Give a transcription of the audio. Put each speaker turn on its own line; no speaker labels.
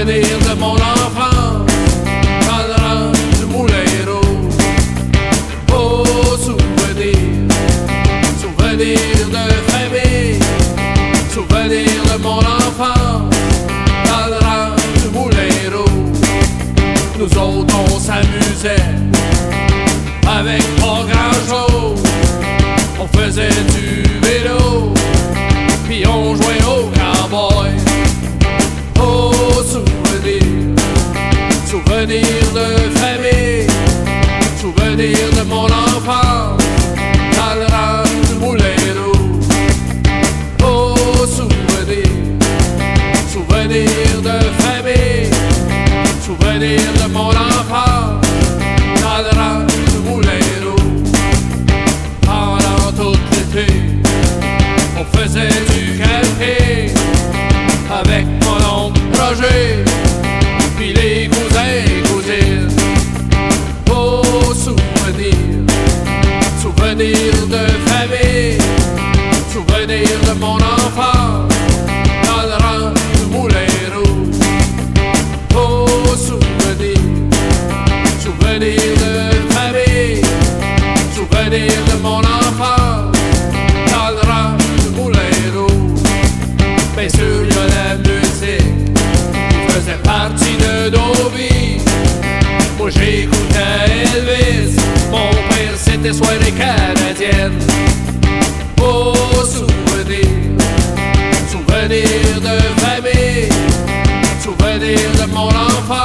Souvenir de mon enfance, dans le rang du Moulin Rouge. Oh, souvenir, souvenir de famille, souvenir de mon enfance, dans le rang du Moulin Rouge. Nous autres on s'amusait avec pas grand-chose. On faisait du vélo, puis on jouait au cowboy. Oh, souvenir, souvenir de famille, souvenir de mon enfance, dans le rang du Moulin Rouge. Oh, souvenir, souvenir de famille, souvenir de mon enfance, dans le rang du Moulin Rouge. Pendant tout l'été, on faisait du camping avec mon oncle Roger, puis les cousins et cousines. Oh, souvenir, souvenir de famille, souvenir de mon enfance, dans le rang du Moulin Rouge. Oh, souvenir, souvenir de famille, souvenir de mon enfance, dans le rang du Moulin Rouge. Bien sûr, il y a la musique qui faisait partie de nos vies. Moi j'écoutais Elvis, mon père c'était soirée canadienne. Oh, souvenir, souvenir de famille, souvenir de mon enfance.